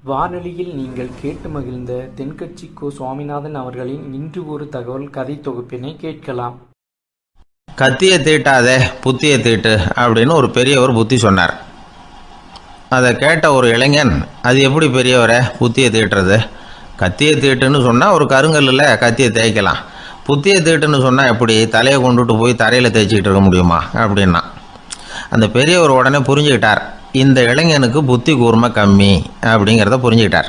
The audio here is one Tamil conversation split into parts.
வானொலியில் நீங்கள் கேட்டு மகிழ்ந்த தென்கட்சி கோ. சுவாமிநாதன் அவர்களின் இன்று ஒரு தகவல் கதை தொகுப்பினை கேட்கலாம். கத்தியை தீட்டாதே புத்தியை தீட்டு அப்படின்னு ஒரு பெரியவர் புத்தி சொன்னார். அதை கேட்ட ஒரு இளைஞன், அது எப்படி பெரியவரை புத்தியை தீட்டுறது? கத்தியை தீட்டுன்னு சொன்னால் ஒரு கருங்கல்லில் கத்தியை தேய்க்கலாம், புத்தியை தீட்டுன்னு சொன்னால் எப்படி தலையை கொண்டுட்டு போய் தரையில் தேய்ச்சிக்கிட்டு இருக்க முடியுமா அப்படின்னா. அந்த பெரியவர் உடனே புரிஞ்சுக்கிட்டார், இந்த இளைஞனுக்கு புத்தி கூர்மை கம்மி அப்படிங்கிறத புரிஞ்சுக்கிட்டார்.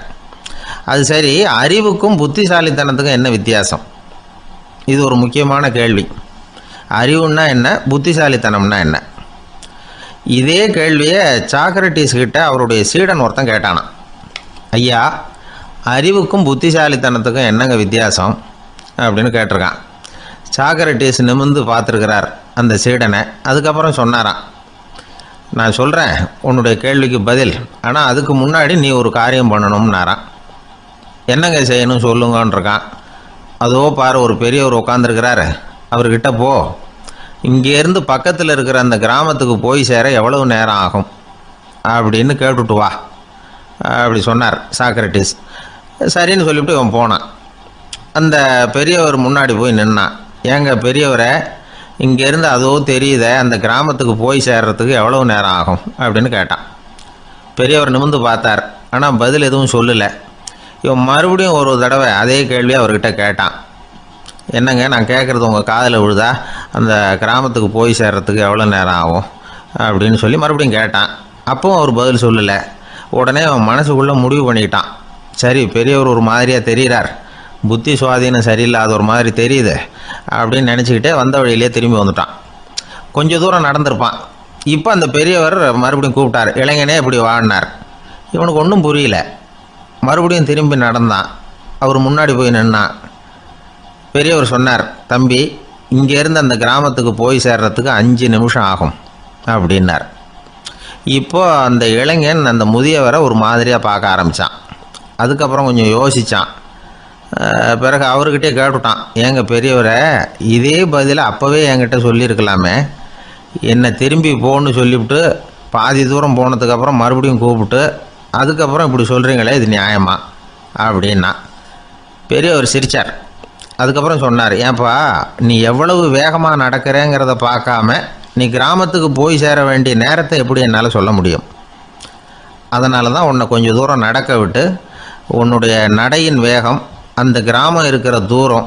அது சரி, அறிவுக்கும் புத்திசாலித்தனத்துக்கும் என்ன வித்தியாசம்? இது ஒரு முக்கியமான கேள்வி. அறிவுன்னா என்ன, புத்திசாலித்தனம்னா என்ன? இதே கேள்வியை சாக்ரட்டிஸ் கிட்ட அவருடைய சீடன் ஒருத்தன் கேட்டானான். ஐயா, அறிவுக்கும் புத்திசாலித்தனத்துக்கும் என்னங்க வித்தியாசம் அப்படின்னு கேட்டிருக்கான். சாக்ரட்டிஸ் நிமிர்ந்து பார்த்துருக்கிறார் அந்த சீடனை. அதுக்கப்புறம் சொன்னாராம், நான் சொல்கிறேன் உன்னுடைய கேள்விக்கு பதில், ஆனால் அதுக்கு முன்னாடி நீ ஒரு காரியம் பண்ணணும்னாரான். என்னங்க செய்யணும் சொல்லுங்கன்றிருக்கான். அதோ பாரு, ஒரு பெரியவர் உட்காந்துருக்கிறாரு, அவர்கிட்ட போ, இங்கேருந்து பக்கத்தில் இருக்கிற அந்த கிராமத்துக்கு போய் சேர எவ்வளவு நேரம் ஆகும் அப்படின்னு கேட்டுட்டு வா அப்படி சொன்னார் சாக்ரட்டிஸ். சரின்னு சொல்லிவிட்டு இவன் போனான். அந்த பெரியவர் முன்னாடி போய் நின்னான். ஏங்க பெரியவரை, இங்கேருந்து அதோ தெரியுத அந்த கிராமத்துக்கு போய் சேர்றதுக்கு எவ்வளவு நேரம் ஆகும் அப்படின்னு கேட்டான். பெரியவர் நிமிர்ந்து பார்த்தார், ஆனால் பதில் எதுவும் சொல்லலை. இவன் மறுபடியும் ஒரு தடவை அதே கேள்வியை அவர்கிட்ட கேட்டான். என்னங்க, நான் கேட்குறது உங்கள் காதில் விழுதா? அந்த கிராமத்துக்கு போய் சேர்றதுக்கு எவ்வளோ நேரம் ஆகும் அப்படின்னு சொல்லி மறுபடியும் கேட்டான். அப்பவும் அவர் பதில் சொல்லலை. உடனே அவன் மனசுக்குள்ளே முடிவு பண்ணிக்கிட்டான், சரி பெரியவர் ஒரு மாதிரியாக தெரிகிறார், புத்தி சுவாதீனம் சரியில்லாத ஒரு மாதிரி தெரியுது அப்படின்னு நினச்சிக்கிட்டே வந்த வழியிலே திரும்பி வந்துட்டான். கொஞ்சம் தூரம் நடந்திருப்பான். இப்போ அந்த பெரியவர் மறுபடியும் கூப்பிட்டார், இளைஞனே இப்படி வாழ்னார். இவனுக்கு ஒன்றும் புரியல. மறுபடியும் திரும்பி நடந்தான். அவர் முன்னாடி போய் நின்னான். பெரியவர் சொன்னார், தம்பி, இங்கேருந்து அந்த கிராமத்துக்கு போய் சேர்றதுக்கு 5 நிமிஷம் ஆகும் அப்படின்னார். இப்போது அந்த இளைஞன் அந்த முதியவரை ஒரு மாதிரியாக பார்க்க ஆரம்பித்தான். அதுக்கப்புறம் கொஞ்சம் யோசித்தான். பிறகு அவர்கிட்டே கேட்டுட்டான், ஏங்க பெரியவரை, இதே பதிலை அப்போவே என்கிட்ட சொல்லியிருக்கலாமே, என்னை திரும்பி போன்னு சொல்லிவிட்டு பாதி தூரம் போனதுக்கப்புறம் மறுபடியும் கூப்பிட்டு அதுக்கப்புறம் இப்படி சொல்கிறீங்களே, இது நியாயமா அப்படின்னா. பெரியவர் சிரித்தார். அதுக்கப்புறம் சொன்னார், ஏன்பா, நீ எவ்வளவு வேகமாக நடக்கிறேங்கிறத பார்க்காம நீ கிராமத்துக்கு போய் சேர வேண்டிய நேரத்தை எப்படி என்னால் சொல்ல முடியும்? அதனால தான் உன்னை கொஞ்சம் தூரம் நடக்க விட்டு உன்னுடைய நடையின் வேகம், அந்த கிராமம் இருக்கிற தூரம்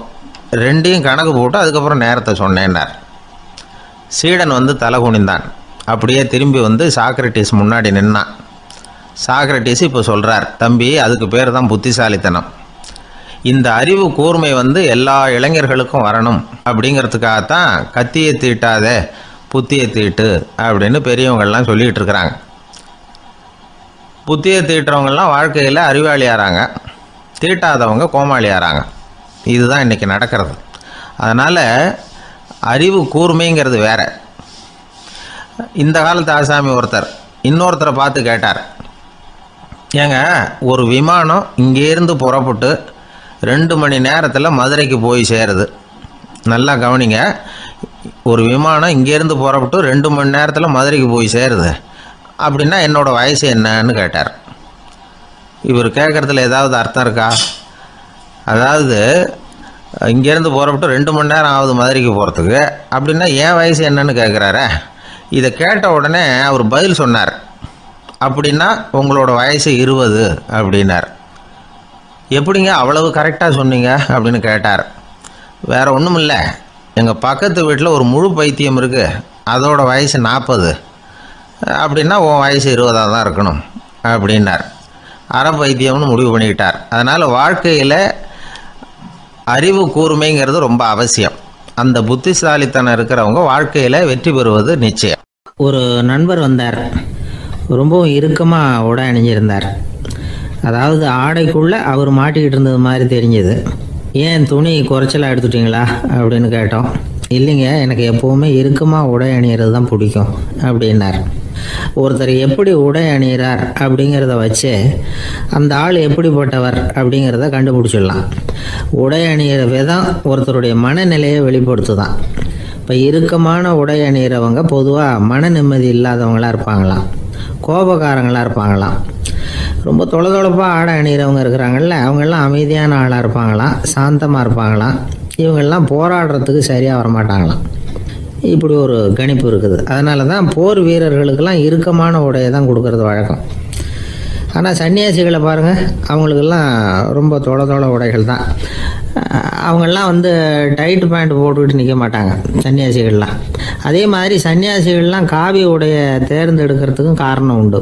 ரெண்டையும் கணக்கு போட்டு அதுக்கப்புறம் நேரத்தை சொன்னேன்னார். சீடன் தலை குனிந்தான். அப்படியே திரும்பி சாக்ரட்டிஸ் முன்னாடி நின்னான். சாக்ரட்டிஸ் இப்போ சொல்கிறார், தம்பி, அதுக்கு பேர் தான் புத்திசாலித்தனம். இந்த அறிவு கூர்மை எல்லா இளைஞர்களுக்கும் வரணும் அப்படிங்கிறதுக்காகத்தான் கத்தியை தீட்டாத புத்தியை தீட்டு அப்படின்னு பெரியவங்கள்லாம் சொல்லிகிட்டு இருக்கிறாங்க. புத்தியை தீட்டுறவங்கெல்லாம் வாழ்க்கையில் அறிவாளியாகிறாங்க, தீட்டாதவங்க கோமாளியாகிறாங்க. இதுதான் இன்றைக்கி நடக்கிறது. அதனால் அறிவு கூர்மைங்கிறது வேறு. இந்த காலத்து ஆசாமி ஒருத்தர் இன்னொருத்தரை பார்த்து கேட்டார், ஏங்க, ஒரு விமானம் இங்கேருந்து புறப்பட்டு 2 மணி நேரத்தில் மதுரைக்கு போய் சேருது. நல்லா கவனிங்க, ஒரு விமானம் இங்கேருந்து புறப்பட்டு 2 மணி நேரத்தில் மதுரைக்கு போய் சேருது அப்படின்னா என்னோடய வயசு என்னன்னு கேட்டார். இவர் கேட்குறதுல ஏதாவது அர்த்தம் இருக்கா? அதாவது இங்கேருந்து புறப்பட்டு 2 மணி நேரம் ஆகுது மதுரைக்கு போகிறதுக்கு, அப்படின்னா என் வயசு என்னன்னு கேட்குறாரு. இதை கேட்ட உடனே அவர் பதில் சொன்னார், அப்படின்னா உங்களோட வயசு 20 அப்படின்னார். எப்படிங்க அவ்வளவு கரெக்டாக சொன்னீங்க அப்படின்னு கேட்டார். வேறு ஒன்றும் இல்லை, எங்கள் பக்கத்து வீட்டில் ஒரு முழு பைத்தியம் இருக்குது, அதோட வயசு 40, அப்படின்னா உன் வயசு 20 தான் இருக்கணும் அப்படின்னார். அரை பைத்தியம்னு முடிவு பண்ணிக்கிட்டார். அதனால் வாழ்க்கையில் அறிவு கூர்மைங்கிறது ரொம்ப அவசியம். அந்த புத்திசாலித்தனம் இருக்கிறவங்க வாழ்க்கையில் வெற்றி பெறுவது நிச்சயம். ஒரு நண்பர் வந்தார். ரொம்பவும் இறுக்கமாக உடை அணிஞ்சிருந்தார். அதாவது ஆடைக்குள்ளே அவர் மாட்டிக்கிட்டு இருந்தது மாதிரி தெரிஞ்சது. ஏன் துணி குறைச்சலாக எடுத்துட்டிங்களா அப்படின்னு கேட்டோம். இல்லைங்க, எனக்கு எப்போவுமே இறுக்கமாக உடை அணிகிறது தான் பிடிக்கும் அப்படின்னார். ஒருத்தர் எப்படி உடை அணிகிறார் அப்படிங்கிறத வச்சு அந்த ஆள் எப்படிப்பட்டவர் அப்படிங்கிறத கண்டுபிடிச்சிடலாம். உடை அணிகிற விதம் ஒருத்தருடைய மனநிலையை வெளிப்படுத்துதான். இப்போ இறுக்கமான உடை அணிகிறவங்க பொதுவாக மன நிம்மதி இல்லாதவங்களாக இருப்பாங்களாம், கோபக்காரங்களாக இருப்பாங்களாம். ரொம்ப தொலைதொலைப்பாக ஆடை அணிகிறவங்க இருக்கிறாங்கல்ல, அவங்கெல்லாம் அமைதியான ஆளாக இருப்பாங்களாம், சாந்தமாக இருப்பாங்களாம். இவங்கெல்லாம் போராடுறதுக்கு சரியாக வரமாட்டாங்களாம். இப்படி ஒரு கணிப்பு இருக்குது. அதனால தான் போர் வீரர்களுக்கெல்லாம் இறுக்கமான உடையை தான் கொடுக்கறது வழக்கம். ஆனால் சன்னியாசிகளை பாருங்கள், அவங்களுக்கெல்லாம் ரொம்ப தொலை உடைகள் தான். அவங்கெல்லாம் டைட் பேண்ட் போட்டுக்கிட்டு நிற்க மாட்டாங்க சன்னியாசிகள்லாம். அதே மாதிரி சன்னியாசிகள்லாம் காவி உடையை தேர்ந்தெடுக்கிறதுக்கும் காரணம் உண்டு.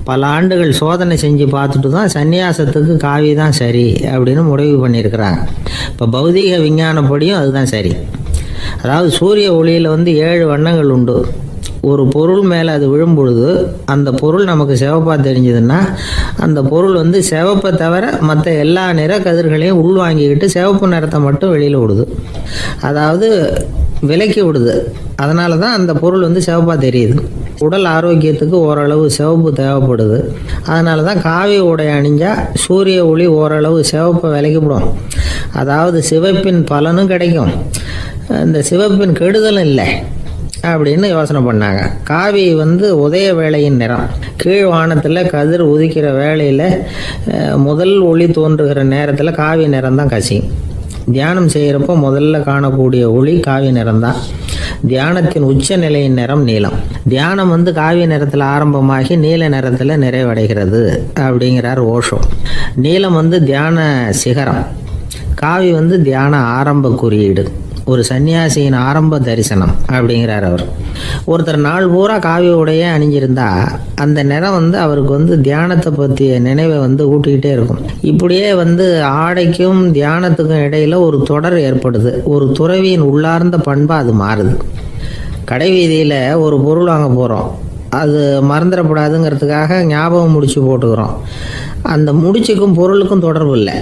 பல ஆண்டுகள் சோதனை செஞ்சு பார்த்துட்டு தான் சன்னியாசத்துக்கு காவி தான் சரி அப்படின்னு முடிவு பண்ணியிருக்கிறாங்க. இப்போ பௌதிக விஞ்ஞானப்படியும் அதுதான் சரி. அதாவது சூரிய ஒளியில் 7 வண்ணங்கள் உண்டு. ஒரு பொருள் மேலே அது விழும் பொழுது அந்த பொருள் நமக்கு சிவப்பாக தெரிஞ்சதுன்னா அந்த பொருள் சிவப்பை தவிர மற்ற எல்லா நிற கதிர்களையும் உள்வாங்கிக்கிட்டு சிவப்பு நிறத்தை மட்டும் வெளியில் விடுது. அதாவது விலக்கி விடுது. அதனால தான் அந்த பொருள் சிவப்பாக தெரியுது. உடல் ஆரோக்கியத்துக்கு ஓரளவு சிவப்பு தேவைப்படுது. அதனால தான் காவி உடை அணிஞ்சால் சூரிய ஒளி ஓரளவு சிவப்பை விலக்கிவிடும். அதாவது சிவப்பின் பலனும் கிடைக்கும், இந்த சிவப்பின் கெடுதலும் இல்லை அப்படின்னு யோசனை பண்ணாங்க. காவி உதய வேளையின் நிறம். கீழ் வானத்தில் கதிர் உதிக்கிற வேளையில் முதல் ஒளி தோன்றுகிற நேரத்தில் காவி நிறம் தான் கசியும். தியானம் செய்கிறப்போ முதல்ல காணக்கூடிய ஒளி காவி நிறம்தான். தியானத்தின் உச்ச நிலையின் நிறம் நீலம். தியானம் காவி நிறத்தில் ஆரம்பமாகி நீல நிறத்தில் நிறைவடைகிறது அப்படிங்கிறார் ஓஷோ. நீலம் தியான சிகரம், காவி தியான ஆரம்ப குறியீடு, ஒரு சன்னியாசியின் ஆரம்ப தரிசனம் அப்படிங்கிறார் அவர். ஒருத்தர் நாள் பூரா காவி உடையே அணிஞ்சிருந்தா அந்த நிறம் அவருக்கு தியானத்தை பற்றிய நினைவை ஊட்டிக்கிட்டே இருக்கும். இப்படியே ஆடைக்கும் தியானத்துக்கும் இடையில ஒரு தொடர் ஏற்படுது. ஒரு துறவியின் உள்ளார்ந்த பண்பா அது மாறுது. கடை வீதியில் ஒரு பொருள் வாங்க போகிறோம், அது மறந்துடக்கூடாதுங்கிறதுக்காக ஞாபகம் முடிச்சு போட்டுக்கிறோம். அந்த முடிச்சுக்கும் பொருளுக்கும் தொடர்பு இல்லை.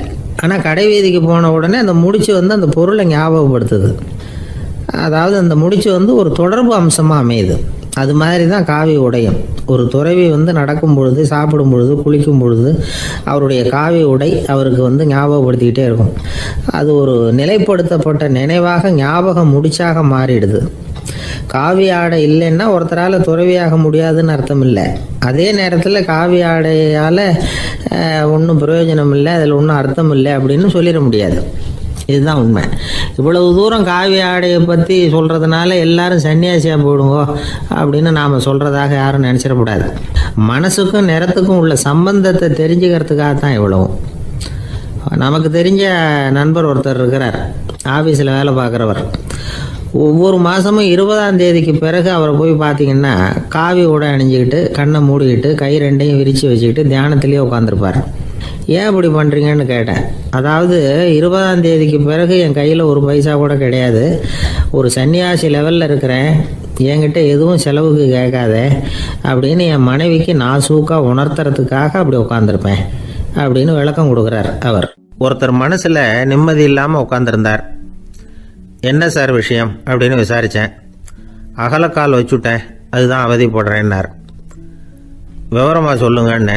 ஆனால் கடை வீதிக்கு போன உடனே அந்த முடிச்சு அந்த பொருளை ஞாபகப்படுத்துது. அதாவது அந்த முடிச்சு ஒரு தொடர்பு அம்சமாக அமையுது. அது மாதிரி தான் காவி உடையும். ஒரு துறவி நடக்கும் பொழுது, சாப்பிடும் பொழுது, குளிக்கும் பொழுது அவருடைய காவி உடை அவருக்கு ஞாபகப்படுத்திக்கிட்டே இருக்கும். அது ஒரு நிலைப்படுத்தப்பட்ட நினைவாக ஞாபக முடிச்சாக மாறிடுது. காவி ஆடை இல்லைன்னா ஒருத்தரால் துறவியாக முடியாதுன்னு அர்த்தம் இல்லை. அதே நேரத்தில் காவி ஆடையால் ஒன்றும் பிரயோஜனம் இல்லை, அதில் ஒன்றும் அர்த்தம் இல்லை அப்படின்னு சொல்லிட முடியாது. இதுதான் உண்மை. இவ்வளவு தூரம் காவி ஆடையை பற்றி சொல்கிறதுனால எல்லாரும் சன்னியாசியாக போயிடுங்கோ அப்படின்னு நாம் சொல்கிறதாக யாரும் நினச்சிடக்கூடாது. மனசுக்கும் நிறத்துக்கும் உள்ள சம்பந்தத்தை தெரிஞ்சுக்கிறதுக்காக தான் இவ்வளவும். நமக்கு தெரிஞ்ச நண்பர் ஒருத்தர் இருக்கிறார், ஆஃபீஸில் வேலை பார்க்குறவர். ஒவ்வொரு மாதமும் 20ஆம் தேதிக்கு பிறகு அவரை போய் பார்த்தீங்கன்னா காவி உடை அணிஞ்சிக்கிட்டு, கண்ணை மூடிக்கிட்டு, கை ரெண்டையும் விரித்து வச்சுக்கிட்டு தியானத்திலேயே உட்காந்துருப்பார். ஏன் இப்படி பண்ணுறீங்கன்னு கேட்டேன். அதாவது 20ஆம் தேதிக்கு பிறகு என் கையில் ஒரு பைசா கூட கிடையாது, ஒரு சன்னியாசி லெவலில் இருக்கிறேன், என்கிட்ட எதுவும் செலவுக்கு கேட்காத அப்படின்னு என் மனைவிக்கு நாசூக்காக உணர்த்துறதுக்காக அப்படி உட்காந்துருப்பேன் அப்படின்னு விளக்கம் கொடுக்குறார் அவர். ஒருத்தர் மனசில் நிம்மதி இல்லாமல் உட்காந்துருந்தார். என்ன சார் விஷயம் அப்படின்னு விசாரித்தேன். அகலக்கால் வச்சுட்டேன், அதுதான் அவதிப்படுறேன்னார். விவரமாக சொல்லுங்கன்னு.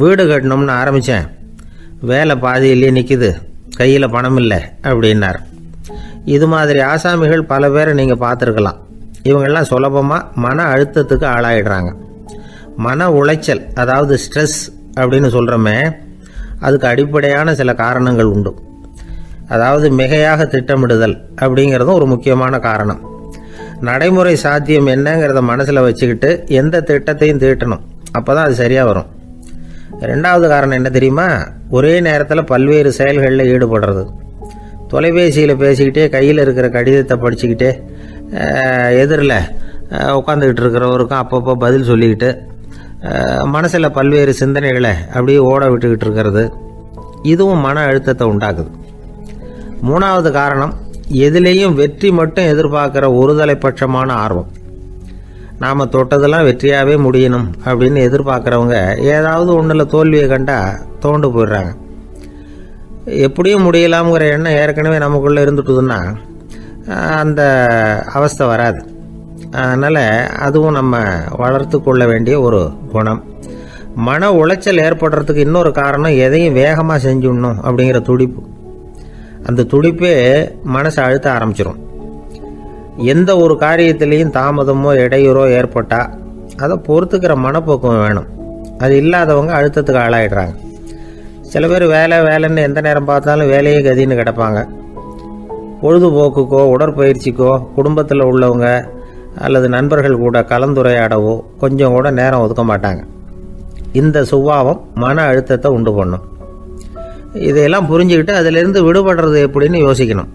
வீடு கட்டணும்னு ஆரம்பித்தேன், வேலை பாதியிலே நிற்கிது, கையில் பணம் இல்லை அப்படின்னார். இது மாதிரி ஆசாமிகள் பல பேரை நீங்கள் பார்த்துருக்கலாம். இவங்கெல்லாம் சுலபமாக மன அழுத்தத்துக்கு ஆளாயிடுறாங்க. மன உளைச்சல், அதாவது ஸ்ட்ரெஸ் அப்படின்னு சொல்கிறோமே, அதுக்கு அடிப்படையான சில காரணங்கள் உண்டு. அதாவது மிகையாக திட்டமிடுதல் அப்படிங்கிறதும் ஒரு முக்கியமான காரணம். நடைமுறை சாத்தியம் என்னங்கிறத மனசில் வச்சுக்கிட்டு எந்த திட்டத்தையும் தீட்டணும், அப்போ தான் அது சரியாக வரும். ரெண்டாவது காரணம் என்ன தெரியுமா? ஒரே நேரத்தில் பல்வேறு செயல்களில் ஈடுபடுறது. தொலைபேசியில் பேசிக்கிட்டே கையில் இருக்கிற கடிதத்தை படிச்சுக்கிட்டே எதிரில் உட்காந்துக்கிட்டு இருக்கிறவருக்கும் அப்பப்போ பதில் சொல்லிக்கிட்டு மனசில் பல்வேறு சிந்தனைகளை அப்படியே ஓட விட்டுக்கிட்டு இருக்கிறது, இதுவும் மன அழுத்தத்தை உண்டாக்குது. மூணாவது காரணம், எதிலேயும் வெற்றி மட்டும் எதிர்பார்க்குற ஒருதலை பட்சமான ஆர்வம். நாம் தொட்டதெல்லாம் வெற்றியாகவே முடியணும் அப்படின்னு எதிர்பார்க்குறவங்க ஏதாவது ஒன்றில் தோல்வியை கண்டால் தோண்டு போயிடுறாங்க. எப்படியும் முடியலாம்ங்கிற எண்ணம் ஏற்கனவே நமக்குள்ளே இருந்துட்டுதுன்னா அந்த அவஸ்தை வராது. அதனால் அதுவும் நம்ம வளர்த்து கொள்ள வேண்டிய ஒரு குணம். மன உளைச்சல் ஏற்படுறதுக்கு இன்னொரு காரணம், எதையும் வேகமாக செஞ்சுடணும் அப்படிங்கிற துடிப்பு. அந்த துடிப்பே மனசை அழுத்த ஆரம்பிச்சிடும். எந்த ஒரு காரியத்திலையும் தாமதமோ இடையூறோ ஏற்பட்டால் அதை பொறுத்துக்கிற மனப்போக்கம் வேணும். அது இல்லாதவங்க அழுத்தத்துக்கு ஆளாயிடுறாங்க. சில பேர் வேலைன்னு எந்த நேரம் பார்த்தாலும் வேலையே கதின்னு கிடப்பாங்க. பொழுதுபோக்குக்கோ உடற்பயிற்சிக்கோ குடும்பத்தில் உள்ளவங்க அல்லது நண்பர்கள் கூட கலந்துரையாடவோ கொஞ்சம் கூட நேரம் ஒதுக்க மாட்டாங்க. இந்த சுபாவம் மன அழுத்தத்தை உண்டு பண்ணும். இதையெல்லாம் புரிஞ்சுக்கிட்டு அதிலிருந்து விடுபடுறது எப்படின்னு யோசிக்கணும்.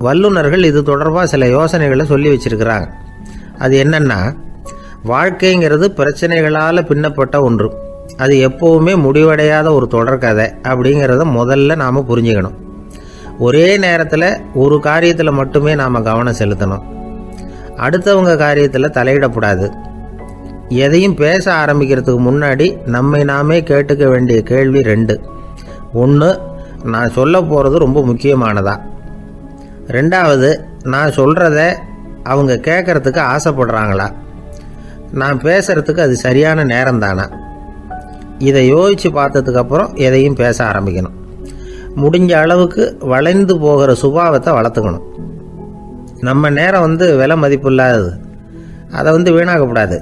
வல்லுநர்கள் இது தொடர்பாக சில யோசனைகளை சொல்லி வச்சிருக்கிறாங்க. அது என்னன்னா, வாழ்க்கைங்கிறது பிரச்சனைகளால் பின்னப்பட்ட ஒன்று. அது எப்போவுமே முடிவடையாத ஒரு தொடர்கதை அப்படிங்கிறத முதல்ல நாம் புரிஞ்சுக்கணும். ஒரே நேரத்தில் ஒரு காரியத்தில் மட்டுமே நாம் கவனம் செலுத்தணும். அடுத்தவங்க காரியத்தில் தலையிடக்கூடாது. எதையும் பேச ஆரம்பிக்கிறதுக்கு முன்னாடி நம்மை நாமே கேட்டுக்க வேண்டிய கேள்வி 2. 1, நான் சொல்ல போகிறது ரொம்ப முக்கியமானதா? 2வது, நான் சொல்கிறத அவங்க கேட்கறதுக்கு ஆசைப்படுறாங்களா? நான் பேசுகிறதுக்கு அது சரியான நேரம் தானா? இதை யோசித்து பார்த்ததுக்கப்புறம் எதையும் பேச ஆரம்பிக்கணும். முடிஞ்ச அளவுக்கு வளைந்து போகிற சுபாவத்தை வளர்த்துக்கணும். நம்ம நேரம் விலை மதிப்பு இல்லாதது. அதை வீணாக்கக்கூடாது.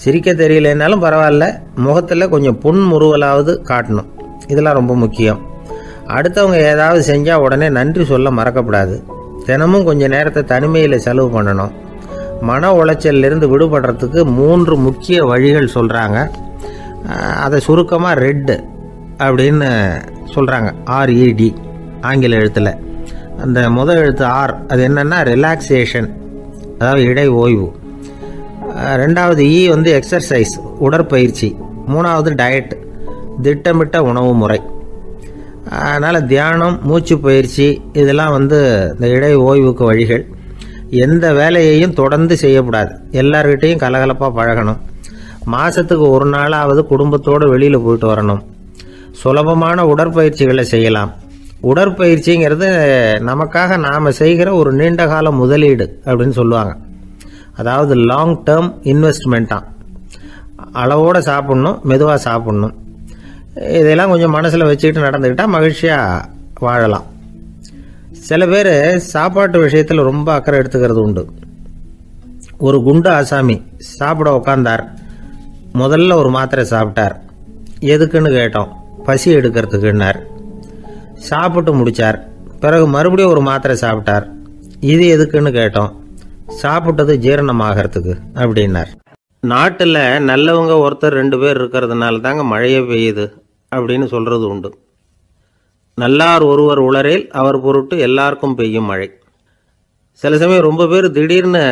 சிரிக்க தெரியலனாலும் பரவாயில்ல, முகத்தில் கொஞ்சம் புன்முறுவலாவது காட்டணும். இதெல்லாம் ரொம்ப முக்கியம். அடுத்தவங்க ஏதாவது செஞ்சால் உடனே நன்றி சொல்ல மறக்கக்கூடாது. தினமும் கொஞ்சம் நேரத்தை தனிமையில் செலவு பண்ணணும். மன உளைச்சலிருந்து விடுபடுறதுக்கு 3 முக்கிய வழிகள் சொல்கிறாங்க. அதை சுருக்கமாக ரெட் அப்படின்னு சொல்கிறாங்க. RED ஆங்கில எழுத்தில். அந்த முதல் எழுத்து R, அது என்னென்னா ரிலாக்ஸேஷன், அதாவது இடை ஓய்வு. 2வது E எக்ஸர்சைஸ், உடற்பயிற்சி. 3வது டயட், திட்டமிட்ட உணவு முறை. அதனால் தியானம், மூச்சு பயிற்சி இதெல்லாம் இந்த இடை ஓய்வுக்கு வழிகள். எந்த வேலையையும் தொடர்ந்து செய்யக்கூடாது. எல்லார்கிட்டையும் கலகலப்பாக பழகணும். மாதத்துக்கு ஒரு நாளாவது குடும்பத்தோடு வெளியில் போயிட்டு வரணும். சுலபமான உடற்பயிற்சிகளை செய்யலாம். உடற்பயிற்சிங்கிறது நமக்காக நாம் செய்கிற ஒரு நீண்டகால முதலீடு அப்படின்னு சொல்லுவாங்க. அதாவது லாங் டேர்ம் இன்வெஸ்ட்மெண்ட்டாக. அளவோடு சாப்பிட்ணும், மெதுவாக சாப்பிட்ணும். இதெல்லாம் கொஞ்சம் மனசில் வச்சுக்கிட்டு நடந்துக்கிட்டால் மகிழ்ச்சியாக வாழலாம். சில பேர் சாப்பாட்டு விஷயத்தில் ரொம்ப அக்கறை எடுத்துக்கிறது உண்டு. ஒரு குண்டு ஆசாமி சாப்பிட உக்காந்தார். முதல்ல ஒரு மாத்திரை சாப்பிட்டார். எதுக்குன்னு கேட்டோம். பசி எடுக்கிறதுக்குன்னார். சாப்பிட்டு முடித்தார். பிறகு மறுபடியும் ஒரு மாத்திரை சாப்பிட்டார். இது எதுக்குன்னு கேட்டோம். சாப்பிட்டது ஜீரணமாகறதுக்கு அப்படின்னார். நாட்டில் நல்லவங்க ஒருத்தர் 2 பேர் இருக்கிறதுனால தாங்க மழையே பெய்யுது அப்படின்னு சொல்கிறது உண்டு. நல்லார் ஒருவர் உளரேல் அவர் பொருட்டு எல்லாருக்கும் பெய்யும் மழை. சில சமயம் ரொம்ப பேர் திடீர்னு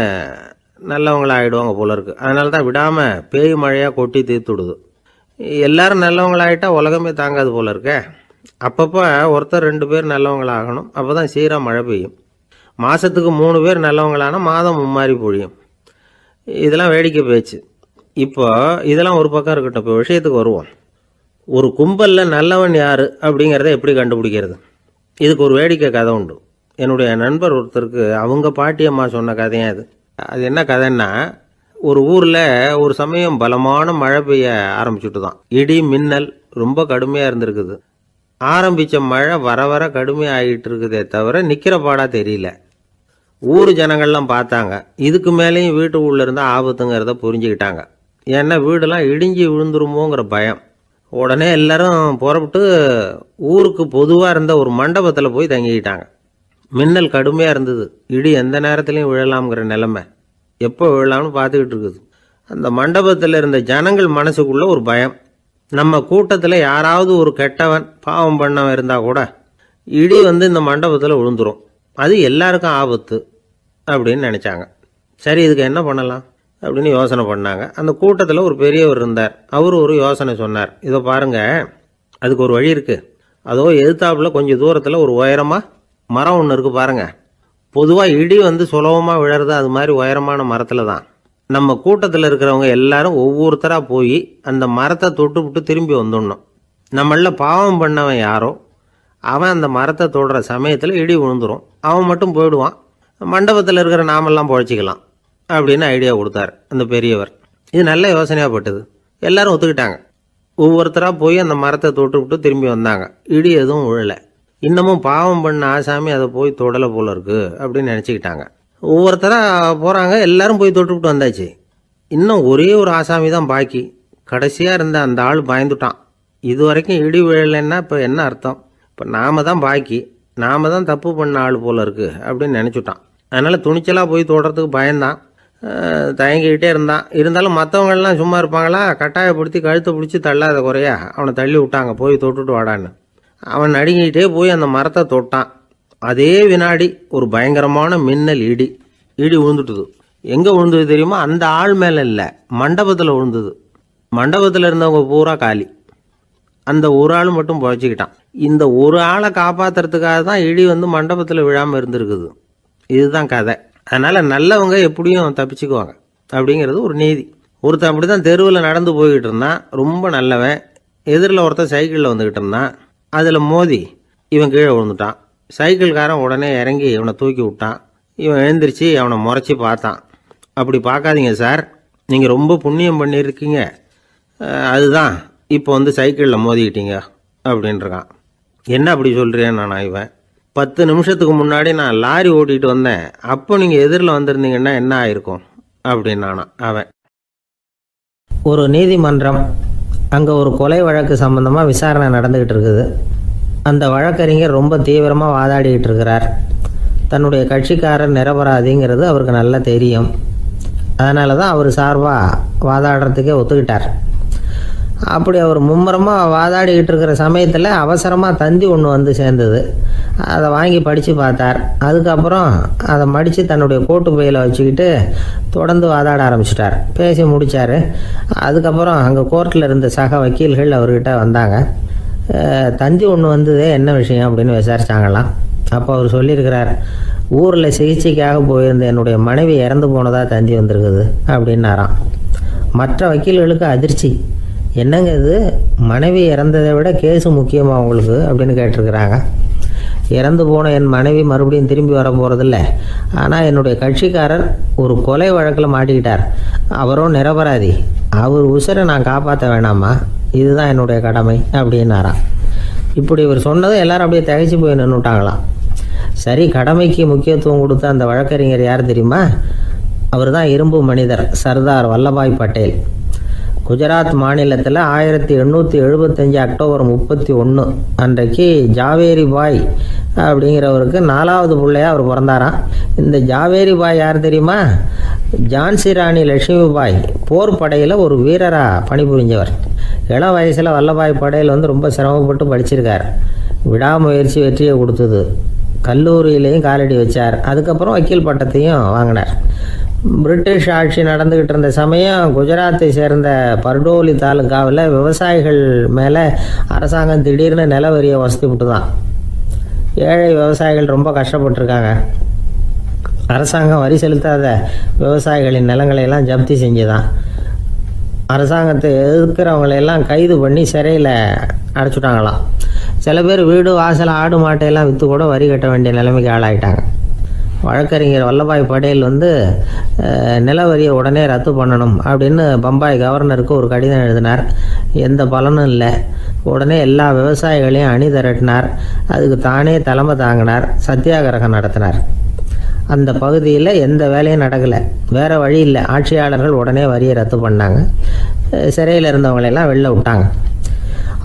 நல்லவங்களா ஆகிடுவாங்க போல இருக்கு. அதனால தான் விடாமல் பேய் மழையாக கொட்டி தீர்த்துடுது. எல்லாரும் நல்லவங்களாகிட்டா உலகமே தாங்காது போல இருக்க. அப்பப்போ ஒருத்தர் 2 பேர் நல்லவங்களாகணும். அப்போ தான் சீராக மழை பெய்யும். மாதத்துக்கு 3 பேர் நல்லவங்களானா மாதம் மும்மாரி பொழியும். இதெல்லாம் வேடிக்கை பேச்சு. இப்போ இதெல்லாம் ஒரு பக்கம் இருக்கட்டும். இப்போ விஷயத்துக்கு வருவோம். ஒரு கும்பலில் நல்லவன் யார் அப்படிங்கிறத எப்படி கண்டுபிடிக்கிறது? இதுக்கு ஒரு வேடிக்கை கதை உண்டு. என்னுடைய நண்பர் ஒருத்தருக்கு அவங்க பாட்டியம்மா சொன்ன கதையும் அது. அது என்ன கதைன்னா, ஒரு ஊரில் ஒரு சமயம் பலமான மழை பெய்ய ஆரம்பிச்சுட்டு தான். இடி மின்னல் ரொம்ப கடுமையாக இருந்திருக்குது. ஆரம்பித்த மழை வர வர கடுமையாக ஆகிட்டு இருக்குதே தவிர நிற்கிற பாடாக தெரியல. ஊர் ஜனங்கள்லாம் பார்த்தாங்க. இதுக்கு மேலேயும் வீட்டு உள்ள இருந்தால் ஆபத்துங்கிறத புரிஞ்சுக்கிட்டாங்க. ஏன்னா வீடெல்லாம் இடிஞ்சு விழுந்துருமோங்கிற பயம். உடனே எல்லாரும் புறப்பட்டு ஊருக்கு பொதுவாக இருந்த ஒரு மண்டபத்தில் போய் தங்கிக்கிட்டாங்க. மின்னல் கடுமையாக இருந்தது. இடி எந்த நேரத்துலையும் விழலாம்ங்கிற நிலைமை. எப்போ விழலாம்னு பார்த்துக்கிட்டு இருக்குது. அந்த மண்டபத்தில் இருந்த ஜனங்கள் மனசுக்குள்ள ஒரு பயம். நம்ம கூட்டத்தில் யாராவது ஒரு கெட்டவன் பாவம் பண்ணவன் இருந்தால் கூட இடி இந்த மண்டபத்தில் விழுந்துரும். அது எல்லாருக்கும் ஆபத்து அப்படின்னு நினச்சாங்க. சரி, இதுக்கு என்ன பண்ணலாம் அப்படின்னு யோசனை பண்ணாங்க. அந்த கூட்டத்தில் ஒரு பெரியவர் இருந்தார். அவர் ஒரு யோசனை சொன்னார். இதை பாருங்க, அதுக்கு ஒரு வழி இருக்குது. அதோ எதிர்த்தாப்பில் கொஞ்சம் தூரத்தில் ஒரு உயரமாக மரம் ஒன்று இருக்குது பாருங்க. பொதுவாக இடி சுலபமாக விழறது அது மாதிரி உயரமான மரத்தில் தான். நம்ம கூட்டத்தில் இருக்கிறவங்க எல்லாரும் ஒவ்வொருத்தராக போய் அந்த மரத்தை தொட்டு விட்டு திரும்பி வந்துடணும். நம்மள பாவம் பண்ணவன் யாரோ அவன் அந்த மரத்தை தொடுற சமயத்தில் இடி விழுந்துடும். அவன் மட்டும் போயிடுவான். மண்டபத்தில் இருக்கிற நாமெல்லாம் பொழைச்சிக்கலாம் அப்படின்னு ஐடியா கொடுத்தார் அந்த பெரியவர். இது நல்ல யோசனையாக பட்டது. எல்லாரும் ஒத்துக்கிட்டாங்க. ஒவ்வொருத்தராக போய் அந்த மரத்தை தொட்டு விட்டு திரும்பி வந்தாங்க. இடி எதுவும் விழலை. இன்னமும் பாவம் பண்ண ஆசாமி அதை போய் தொடலை போல இருக்கு அப்படின்னு நினச்சிக்கிட்டாங்க. ஒவ்வொருத்தராக போகிறாங்க. எல்லாரும் போய் தொட்டு விட்டு வந்தாச்சு. இன்னும் ஒரே ஒரு ஆசாமி தான் பாக்கி. கடைசியாக இருந்த அந்த ஆள் பயந்துட்டான். இது வரைக்கும் இடி விழலைன்னா இப்போ என்ன அர்த்தம்? இப்போ நாம தான் பாக்கி, நாம தான் தப்பு பண்ண ஆள் போல இருக்கு அப்படின்னு நினச்சிட்டான். அதனால் துணிச்சலாக போய் தொடுறதுக்கு பயந்தான், தயங்கிக்கிட்டே இருந்தான். இருந்தாலும் மற்றவங்கள்லாம் சும்மா இருப்பாங்களா? கட்டாயப்படுத்தி கழுத்தை பிடிச்சி தள்ளாத குறையா அவனை தள்ளி விட்டாங்க, போய் தொட்டுட்டு வாடான்னு. அவன் நடுங்கிக்கிட்டே போய் அந்த மரத்தை தொட்டான். அதே வினாடி ஒரு பயங்கரமான மின்னல் இடி விழுந்துட்டுது. எங்கே விழுந்தது தெரியுமா? அந்த ஆள் மேலே இல்லை, மண்டபத்தில் விழுந்தது. மண்டபத்தில் இருந்தவங்க பூரா காலி. அந்த ஒரு ஆள் மட்டும் புழைச்சிக்கிட்டான். இந்த ஒரு ஆளை காப்பாற்றுறதுக்காக தான் இடி வந்து மண்டபத்தில் விழாமல் இருந்திருக்குது. இதுதான் கதை. அதனால் நல்லவங்க எப்படியும் தப்பிச்சுக்குவாங்க அப்படிங்கிறது ஒரு நீதி. ஒருத்தன் அப்படி தான் தெருவில் நடந்து போய்கிட்டு இருந்தான், ரொம்ப நல்லவன். எதிரில் ஒருத்தன் சைக்கிளில் வந்துக்கிட்டு இருந்தான். அதில் மோதி இவன் கீழே விழுந்துட்டான். சைக்கிள்காரன் உடனே இறங்கி இவனை தூக்கி விட்டான். இவன் எழுந்திரிச்சு அவனை முறைச்சி பார்த்தான். அப்படி பார்க்காதீங்க சார், நீங்கள் ரொம்ப புண்ணியம் பண்ணியிருக்கீங்க, அதுதான் இப்போ வந்து சைக்கிளில் மோதிக்கிட்டீங்க அப்படின்றான். என்ன அப்படி சொல்கிறேன் நான்? இவன் 10 நிமிஷத்துக்கு முன்னாடி நான் லாரி ஓட்டிகிட்டு வந்தேன், அப்போ நீங்கள் எதிரில் வந்திருந்தீங்கன்னா என்ன ஆயிருக்கும் அப்படின்னானா அவன். ஒரு நீதிமன்றம், அங்கே ஒரு கொலை வழக்கு சம்பந்தமாக விசாரணை நடந்துக்கிட்டு இருக்குது. அந்த வழக்கறிஞர் ரொம்ப தீவிரமாக வாதாடிக்கிட்டு இருக்கிறார். தன்னுடைய கட்சிக்காரர் நிரபராதிங்கிறது அவருக்கு நல்லா தெரியும். அதனால தான் அவர் சார்பாக வாதாடுறதுக்கே ஒத்துக்கிட்டார். அப்படி அவர் மும்முரமாக வாதாடிக்கிட்டு இருக்கிற சமயத்தில் அவசரமாக தந்தி ஒன்று வந்து சேர்ந்தது. அதை வாங்கி படித்து பார்த்தார். அதுக்கப்புறம் அதை மடித்து தன்னுடைய கோட்டு பையில் வச்சுக்கிட்டு தொடர்ந்து வாதாட ஆரம்பிச்சிட்டார். பேசி முடித்தார். அதுக்கப்புறம் அங்கே கோர்ட்டில் இருந்த சக வக்கீல்கள் அவர்கிட்ட வந்தாங்க. தந்தி ஒன்று வந்ததே, என்ன விஷயம் அப்படின்னு விசாரிச்சாங்களாம். அப்போ அவர் சொல்லியிருக்கிறார், ஊரில் சிகிச்சைக்காக போயிருந்த என்னுடைய மனைவி இறந்து போனதாக தந்தி வந்திருக்குது அப்படின்னாராம். மற்ற வக்கீல்களுக்கு அதிர்ச்சி. என்னங்க இது, மனைவி இறந்ததை விட கேஸு முக்கியமாக உங்களுக்கு அப்படின்னு கேட்டிருக்கிறாங்க. இறந்து போன என் மனைவி மறுபடியும் திரும்பி வர போகிறதில்ல, ஆனால் என்னுடைய கட்சிக்காரர் ஒரு கொலை வழக்கில் மாட்டிக்கிட்டார், அவரும் நிரபராதி, அவர் உசுரை நான் காப்பாற்ற வேணாமா, இதுதான் என்னுடைய கடமை அப்படின்னாராம். இப்படி இவர் சொன்னதும் எல்லாரும் அப்படியே திகைச்சு போய் நின்றுட்டாங்களாம். சரி, கடமைக்கு முக்கியத்துவம் கொடுத்த அந்த வழக்கறிஞர் யார் தெரியுமா? அவர் தான் இரும்பு மனிதர் சர்தார் வல்லபாய் பட்டேல். குஜராத் மாநிலத்தில் 1875 அக்டோபர் 31 அன்றைக்கு ஜாவேரி பாய் அப்படிங்கிறவருக்கு 4வது பிள்ளையா அவர் பிறந்தாராம். இந்த ஜாவேரி பாய் யார் தெரியுமா? ஜான்சி ராணி லட்சுமி பாய் போர் படையில் ஒரு வீரராக பணிபுரிஞ்சவர். இளம் வயசில் வல்லபாய் பட்டேல் வந்து ரொம்ப சிரமப்பட்டு படிச்சிருக்கார். விடாமுயற்சி வெற்றியை கொடுத்தது. கல்லூரியிலையும் காலடி வச்சார். அதுக்கப்புறம் வக்கீல் பட்டத்தையும் வாங்கினார். பிரிட்டிஷ் ஆட்சி நடந்துக்கிட்டு இருந்த சமயம் குஜராத்தை சேர்ந்த பர்டோலி தாலுக்காவில் விவசாயிகள் மேலே அரசாங்கம் திடீர்னு நில வரியை வசதி விட்டு தான். ஏழை விவசாயிகள் ரொம்ப கஷ்டப்பட்டுருக்காங்க. அரசாங்கம் வரி செலுத்தாத விவசாயிகளின் நிலங்களையெல்லாம் ஜப்தி செஞ்சுதான். அரசாங்கத்தை எதிர்க்கிறவங்களையெல்லாம் கைது பண்ணி சிறையில் அடைச்சுட்டாங்களாம். சில பேர் வீடு வாசல் ஆடு மாட்டையெல்லாம் விற்று கூட வரி கட்ட வேண்டிய நிலைமைக்கு ஆளாயிட்டாங்க. வழக்கறிஞர் வல்லபாய் பட்டேல் வந்து நில வரியை உடனே ரத்து பண்ணணும் அப்படின்னு பம்பாய் கவர்னருக்கு ஒரு கடிதம் எழுதினார். எந்த பலனும் இல்லை. உடனே எல்லா விவசாயிகளையும் அணி திரட்டினார். அதுக்கு தானே தலைமை தாங்கினார். சத்தியாகிரகம் நடத்தினார். அந்த பகுதியில் எந்த வேலையும் நடக்கலை. வேறு வழி இல்லை. ஆட்சியாளர்கள் உடனே வரியை ரத்து பண்ணாங்க. சிறையில் இருந்தவங்களெல்லாம் வெளில விட்டாங்க.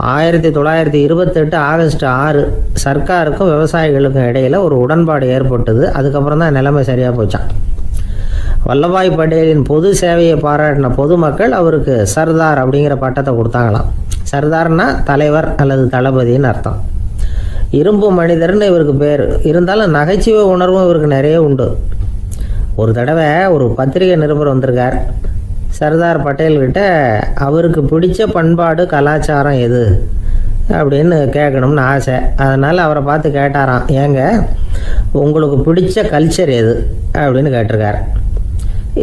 1928 ஆகஸ்ட் 6 சர்க்காருக்கும் விவசாயிகளுக்கும் இடையில் ஒரு உடன்பாடு ஏற்பட்டது. அதுக்கப்புறம் தான் நிலைமை சரியாக போச்சான். வல்லபாய் பட்டேலின் பொது சேவையை பாராட்டின பொதுமக்கள் அவருக்கு சர்தார் அப்படிங்கிற பட்டத்தை கொடுத்தாங்களாம். சர்தார்னா தலைவர் அல்லது தளபதின்னு அர்த்தம். இரும்பு மனிதர்னு இவருக்கு பேர். இருந்தாலும் நகைச்சுவை உணர்வும் இவருக்கு நிறைய உண்டு. ஒரு தடவை ஒரு பத்திரிகை நிருபர் வந்திருக்கார். சர்தார் பட்டேல்கிட்ட அவருக்கு பிடிச்ச பண்பாடு கலாச்சாரம் எது அப்படின்னு கேட்கணும்னு ஆசை. அதனால் அவரை பார்த்து கேட்டாராம், ஏங்க உங்களுக்கு பிடிச்ச கல்ச்சர் எது அப்படின்னு கேட்டிருக்கார்.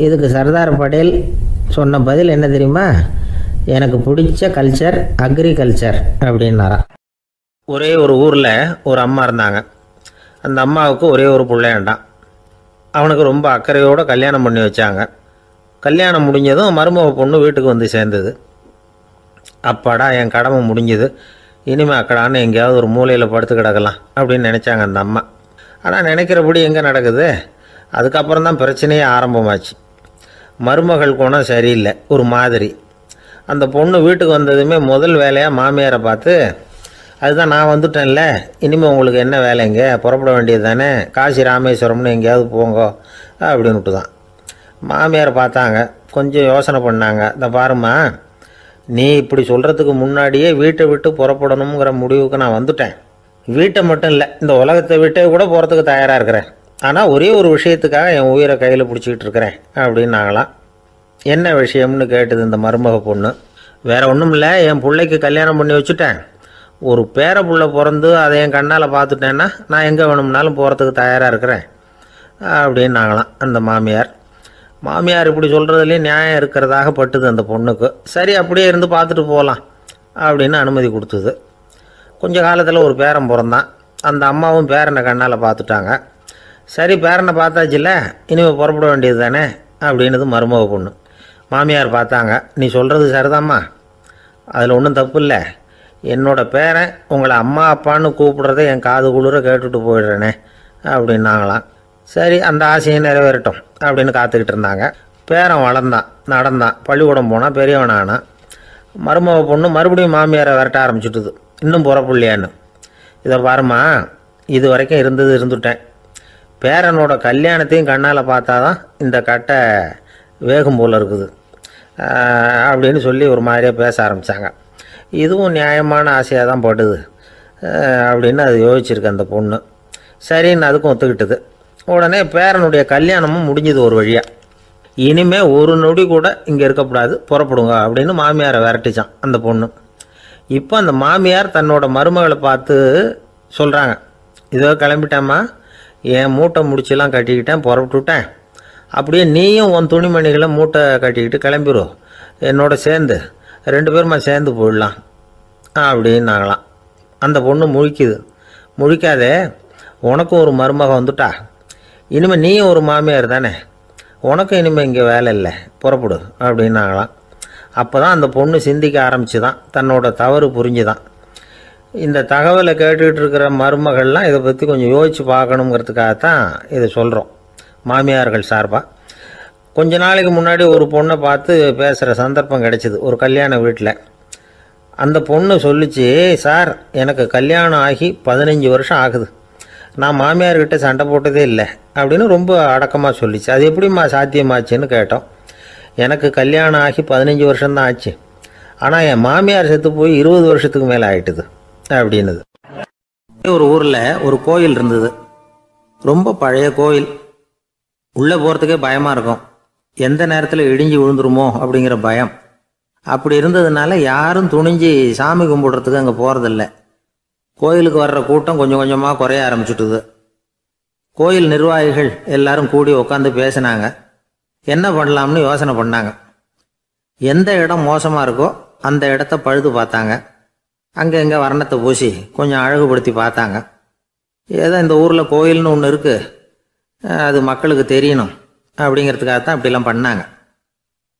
இதுக்கு சர்தார் பட்டேல் சொன்ன பதில் என்ன தெரியுமா? எனக்கு பிடிச்ச கல்ச்சர் அக்ரிகல்ச்சர் அப்படின்னாராம். ஒரே ஒரு ஊரில் ஒரு அம்மா இருந்தாங்க. அந்த அம்மாவுக்கு ஒரே ஒரு பிள்ளையாண்டான். அவனுக்கு ரொம்ப அக்கறையோடு கல்யாணம் பண்ணி வச்சாங்க. கல்யாணம் முடிஞ்சதும் மருமக பொண்ணு வீட்டுக்கு வந்து சேர்ந்தது. அப்பாடா, என் கடமை முடிஞ்சது, இனிமேல் அக்கடான்னு எங்கேயாவது ஒரு மூலையில் படுத்து கிடக்கலாம் அப்படின்னு நினச்சாங்க அந்த அம்மா. ஆனால் நினைக்கிறபடி எங்கே நடக்குது? அதுக்கப்புறம் தான் பிரச்சனையே ஆரம்பமாச்சு. மருமகள் குணம் சரியில்லை, ஒரு மாதிரி. அந்த பொண்ணு வீட்டுக்கு வந்ததுமே முதல் வேலையாக மாமியாரை பார்த்து, அதுதான் நான் வந்துட்டேன்ல, இனிமேல் உங்களுக்கு என்ன வேலைங்க, புறப்பட வேண்டியது தானே, காசி ராமேஸ்வரம்னு எங்கேயாவது போங்கோ அப்படின்னுட்டு தான். மாமியாரை பார்த்தாங்க, கொஞ்சம் யோசனை பண்ணாங்க. இந்த பாருமா, நீ இப்படி சொல்கிறதுக்கு முன்னாடியே வீட்டை விட்டு புறப்படணுங்கிற முடிவுக்கு நான் வந்துட்டேன். வீட்டை மட்டும் இல்லை, இந்த உலகத்தை விட்டே கூட போகிறதுக்கு தயாராக இருக்கிறேன். ஆனால் ஒரே ஒரு விஷயத்துக்காக என் உயிரை கையில் பிடிச்சிக்கிட்டு இருக்கிறேன் அப்படின்னாங்களாம். என்ன விஷயம்னு கேட்டது இந்த மருமக பொண்ணு. வேறு ஒன்றும் இல்லை, என் பிள்ளைக்கு கல்யாணம் பண்ணி வச்சுட்டேன். ஒரு பேர புள்ள பிறந்து அதை என் கண்ணால் பார்த்துட்டேன்னா நான் எங்கே வேணும்னாலும் போகிறதுக்கு தயாராக இருக்கிறேன் அப்படின்னாங்களாம் அந்த மாமியார். மாமியார் இப்படி சொல்கிறதுலேயும் நியாயம் இருக்கிறதாக பட்டுது அந்த பொண்ணுக்கு. சரி, அப்படியே இருந்து பார்த்துட்டு போகலாம் அப்படின்னு அனுமதி கொடுத்தது. கொஞ்ச காலத்தில் ஒரு பேரன் பிறந்தான். அந்த அம்மாவும் பேரனை கண்ணால் பார்த்துட்டாங்க. சரி, பேரனை பார்த்தாச்சுல்ல, இனிமேல் புறப்பட வேண்டியது தானே அப்படின்னது மருமக பொண்ணு. மாமியார் பார்த்தாங்க, நீ சொல்கிறது சரிதாம்மா, அதில் ஒன்றும் தப்பு இல்லை. என்னோடய பேரன் உங்களை அம்மா அப்பான்னு கூப்பிடுறத என் காது குளிர கேட்டுட்டு போயிடுறேனே அப்படின்னாங்களாம். சரி, அந்த ஆசையை நிறைவேறட்டும் அப்படின்னு காத்துக்கிட்டு இருந்தாங்க. பேரன் வளர்ந்தான், நடந்தான், பள்ளிக்கூடம் போனால் பெரியவனானான். மருமக பொண்ணு மறுபடியும் மாமியாரை விரட்ட ஆரம்பிச்சுட்டுது, இன்னும் புறப்புள்ளையான்னு. இதை பாருமா, இது வரைக்கும் இருந்துட்டேன். பேரனோட கல்யாணத்தையும் கண்ணால் பார்த்தா தான் இந்த கட்டை வேகும் போல் இருக்குது அப்படின்னு சொல்லி ஒரு மாதிரியாக பேச ஆரம்பித்தாங்க. இதுவும் நியாயமான ஆசையாக தான் படுது அப்படின்னு அது யோசிச்சிருக்கு அந்த பொண்ணு. சரின்னு அதுக்கும் ஒத்துக்கிட்டது. உடனே பேரனுடைய கல்யாணமும் முடிஞ்சது ஒரு வழியாக. இனிமேல் ஒரு நொடி கூட இங்கே இருக்கக்கூடாது, புறப்படுங்க அப்படின்னு மாமியாரை விரட்டிச்சான் அந்த பொண்ணு. இப்போ அந்த மாமியார் தன்னோட மருமகளை பார்த்து சொல்கிறாங்க, இதோ கிளம்பிட்டேம்மா, என் மூட்டை முடிச்செல்லாம் கட்டிக்கிட்டேன், புறப்பட்டுவிட்டேன். அப்படியே நீயும் உன் துணிமணிகளை மூட்டை கட்டிக்கிட்டு கிளம்பிடும், என்னோட சேர்ந்து 2 பேருமா சேர்ந்து போயிடலாம் அப்படின்னாங்களாம். அந்த பொண்ணு முழிக்குது. முழிக்காதே, உனக்கும் ஒரு மருமக வந்துட்டா, இனிமேல் நீயும் ஒரு மாமியார் தானே, உனக்கும் இனிமேல் இங்கே வேலை இல்லை, புறப்படு அப்படின்னாங்களாம். அப்போ தான் அந்த பொண்ணு சிந்திக்க ஆரம்பிச்சு தான், தன்னோட தவறு புரிஞ்சுதான். இந்த தகவலை கேட்டுக்கிட்டு இருக்கிற மருமகள்லாம் இதை பற்றி கொஞ்சம் யோசித்து பார்க்கணுங்கிறதுக்காகத்தான் இதை சொல்கிறோம் மாமியார்கள் சார்பாக. கொஞ்ச நாளைக்கு முன்னாடி ஒரு பொண்ணை பார்த்து பேசுகிற சந்தர்ப்பம் கிடைச்சிது ஒரு கல்யாண வீட்டில். அந்த பொண்ணு சொல்லிச்சு, சார் எனக்கு கல்யாணம் ஆகி 15 வருஷம் ஆகுது, நான் மாமியார்கிட்ட சண்டை போட்டதே இல்லை அப்படின்னு ரொம்ப அடக்கமாக சொல்லிச்சு. அது எப்படிம்மா சாத்தியமாச்சுன்னு கேட்டோம். எனக்கு கல்யாணம் ஆகி 15 வருஷம்தான் ஆச்சு, ஆனால் என் மாமியார் செத்து போய் 20 வருஷத்துக்கு மேலே ஆயிட்டுது அப்படின்னுது. ஒரு ஊரில் ஒரு கோயில் இருந்தது, ரொம்ப பழைய கோயில். உள்ளே போகிறதுக்கே பயமாக இருக்கும், எந்த நேரத்தில் இடிஞ்சு விழுந்துருமோ அப்படிங்கிற பயம். அப்படி இருந்ததுனால யாரும் துணிஞ்சு சாமி கும்பிடுறதுக்கு அங்கே போகிறதில்ல. கோயிலுக்கு வர்ற கூட்டம் கொஞ்சம் கொஞ்சமாக குறைய ஆரம்பிச்சுட்டுது. கோயில் நிர்வாகிகள் எல்லாரும் கூடி உட்காந்து பேசினாங்க, என்ன பண்ணலாம்னு யோசனை பண்ணாங்க. எந்த இடம் மோசமாக இருக்கோ அந்த இடத்த பழுது பார்த்தாங்க. அங்கே எங்கே வர்ணத்தை பூசி கொஞ்சம் அழகுபடுத்தி பார்த்தாங்க. ஏதோ இந்த ஊரில் கோயில்னு ஒன்று இருக்குது, அது மக்களுக்கு தெரியணும் அப்படிங்கிறதுக்காகத்தான் அப்படிலாம் பண்ணாங்க.